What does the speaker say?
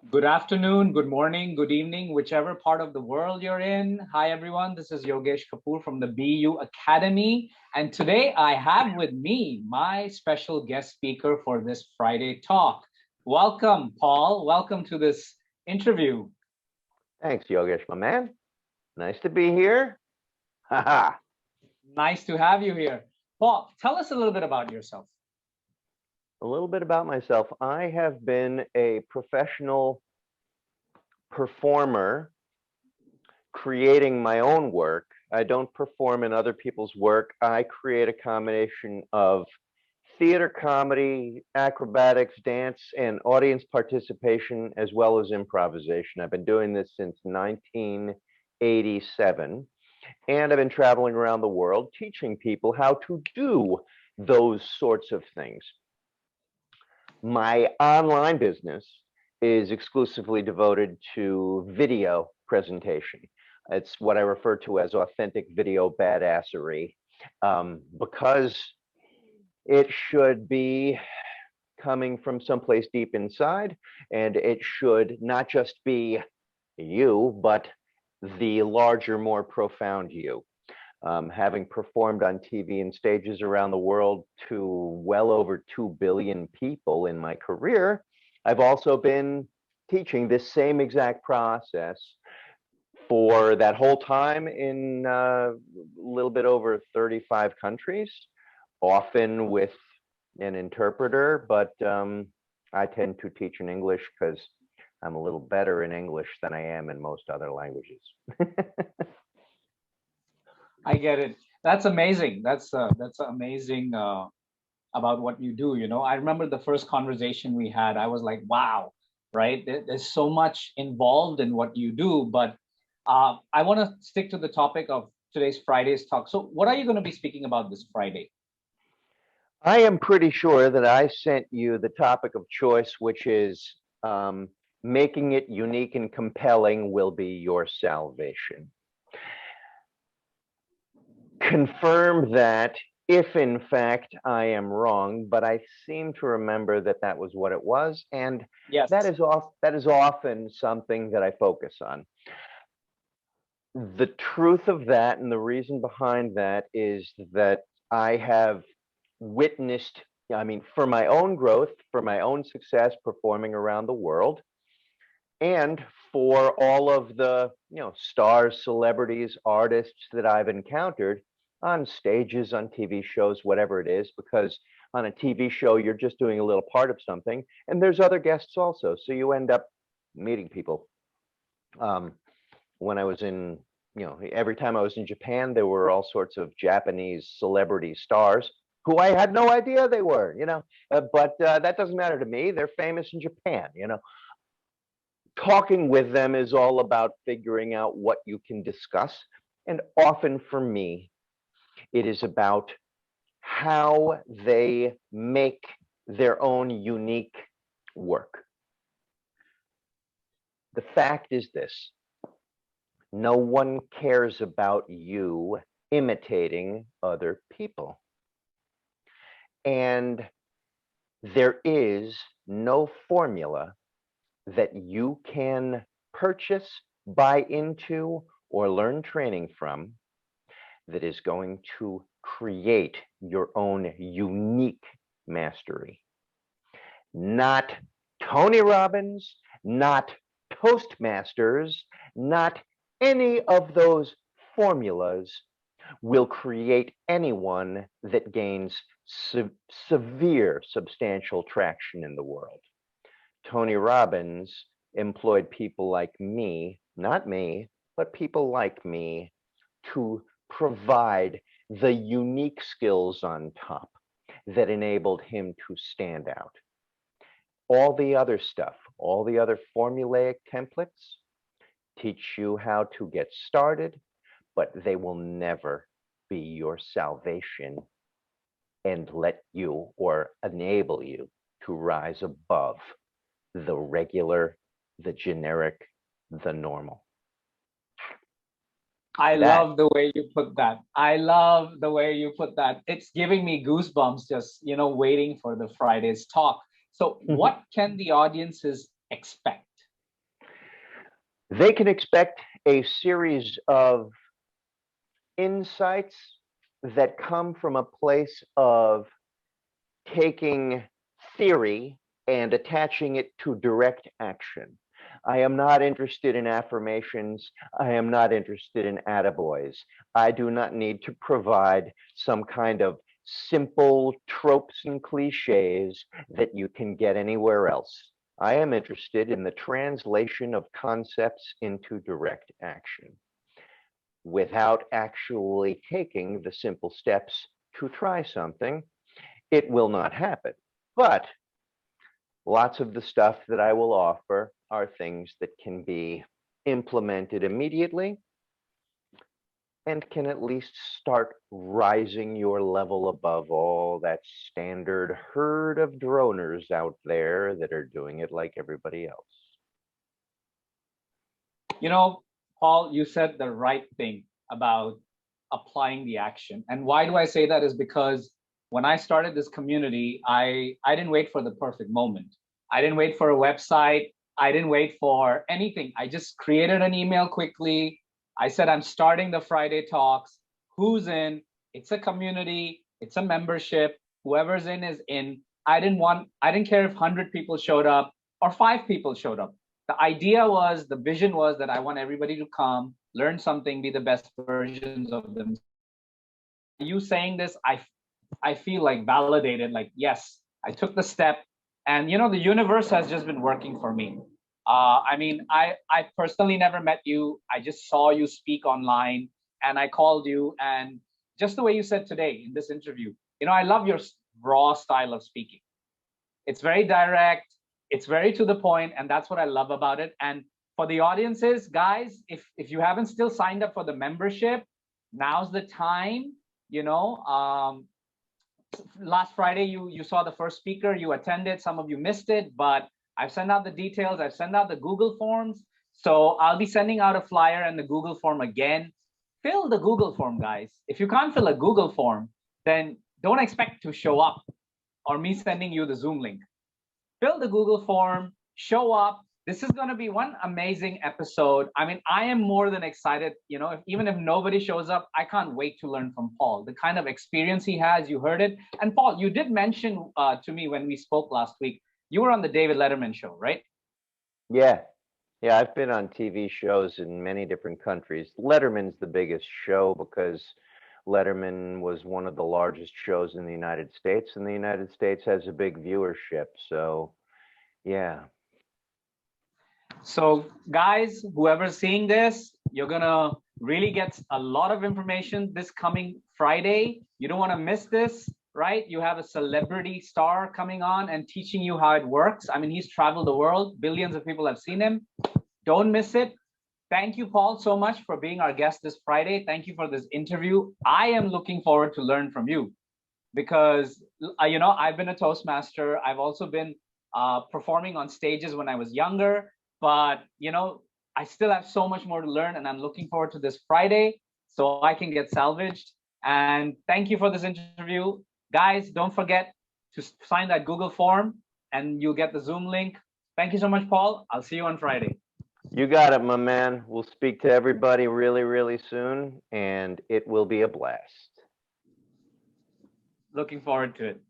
Good afternoon, good morning, good evening, whichever part of the world you're in. Hi, everyone. This is Yogesh Kapoor from the BU Academy. And today I have with me my special guest speaker for this Friday talk. Welcome, Paul. Welcome to this interview. Thanks, Yogesh, my man. Nice to be here. Haha. Nice to have you here. Paul, tell us a little bit about yourself. A little bit about myself. I have been a professional performer creating my own work. I don't perform in other people's work. I create a combination of theater, comedy, acrobatics, dance, and audience participation, as well as improvisation. I've been doing this since 1987. And I've been traveling around the world teaching people how to do those sorts of things. My online business is exclusively devoted to video presentation. It's what I refer to as Authentic Video Badassery, because it should be coming from someplace deep inside, and it should not just be you, but the larger, more profound you. Having performed on TV and stages around the world to well over 2 billion people in my career, I've also been teaching this same exact process for that whole time in a little bit over 35 countries, often with an interpreter, but I tend to teach in English because I'm a little better in English than I am in most other languages. I get it. That's amazing. That's amazing about what you do. I remember the first conversation we had. I was like, wow, right? There's so much involved in what you do. But I want to stick to the topic of today's Friday's talk. So, what are you going to be speaking about this Friday? I am pretty sure that I sent you the topic of choice, which is making it unique and compelling will be your salvation. Confirm that if in fact I am wrong, but I seem to remember that that was what it was, and Yes. that is often something that I focus on. The truth of that and the reason behind that is that I have witnessed, I mean, for my own growth, for my own success performing around the world, and for all of the stars, celebrities, artists that I've encountered on stages, on TV shows, whatever it is, because on a TV show you're just doing a little part of something, and there's other guests also, so you end up meeting people. When I was in, every time I was in Japan, there were all sorts of Japanese celebrity stars who I had no idea they were, but that doesn't matter to me. They're famous in Japan. Talking with them is all about figuring out what you can discuss. And often for me, it is about how they make their own unique work. The fact is this: no one cares about you imitating other people. And there is no formula that you can purchase, buy into, or learn training from that is going to create your own unique mastery. Not Tony Robbins, not Toastmasters, not any of those formulas will create anyone that gains severe substantial traction in the world. Tony Robbins employed people like me, not me, but people like me, to provide the unique skills on top that enabled him to stand out. All the other stuff, all the other formulaic templates teach you how to get started, but they will never be your salvation and let you or enable you to rise above the regular, the generic, the normal. I love the way you put that. I love the way you put that. It's giving me goosebumps just, waiting for the Friday's talk. So what can the audiences expect? They can expect a series of insights that come from a place of taking theory and attaching it to direct action. I am not interested in affirmations. I am not interested in attaboys. I do not need to provide some kind of simple tropes and cliches that you can get anywhere else. I am interested in the translation of concepts into direct action without actually taking the simple steps to try something. It will not happen. But lots of the stuff that I will offer are things that can be implemented immediately and can at least start rising your level above all that standard herd of droners out there that are doing it like everybody else. You know, Paul, you said the right thing about applying the action. And why do I say that is because when I started this community, I didn't wait for the perfect moment. I didn't wait for a website. I didn't wait for anything. I just created an email quickly. I said, I'm starting the Friday talks. Who's in? It's a community. It's a membership. Whoever's in is in. I didn't care if 100 people showed up or 5 people showed up. The idea was, the vision was that I want everybody to come, learn something, be the best versions of them. You saying this, I feel like validated, like, yes, I took the step. And, you know, the universe has just been working for me. I mean, I personally never met you. I just saw you speak online and I called you. And just the way you said today in this interview, you know, I love your raw style of speaking. It's very direct. It's very to the point, and that's what I love about it. And for the audiences, guys, if you haven't still signed up for the membership, now's the time. You know, last Friday you saw the first speaker, you attended. Some of you missed it, but I've sent out the details. I've sent out the Google forms. So I'll be sending out a flyer and the Google form again. Fill the Google form, guys. If you can't fill a Google form, then don't expect to show up or me sending you the Zoom link. Fill the Google form, show up. This is going to be one amazing episode. I mean, I am more than excited. You know, even if nobody shows up, I can't wait to learn from Paul. The kind of experience he has, you heard it. And Paul, you did mention to me when we spoke last week, you were on the David Letterman show, right? Yeah. Yeah, I've been on TV shows in many different countries. Letterman's the biggest show because Letterman was one of the largest shows in the United States, and the United States has a big viewership. So, yeah. So guys, whoever's seeing this, you're gonna really get a lot of information this coming Friday. You don't want to miss this, right? You have a celebrity star coming on and teaching you how it works. I mean, he's traveled the world. Billions of people have seen him. Don't miss it. Thank you, Paul, so much for being our guest this Friday. Thank you for this interview. I am looking forward to learn from you because, you know, I've been a Toastmaster. I've also been performing on stages when I was younger, but, you know, I still have so much more to learn, and I'm looking forward to this Friday so I can get salvaged. And thank you for this interview. Guys, don't forget to sign that Google form and you'll get the Zoom link. Thank you so much, Paul. I'll see you on Friday. You got it, my man. We'll speak to everybody really, really soon, and it will be a blast. Looking forward to it.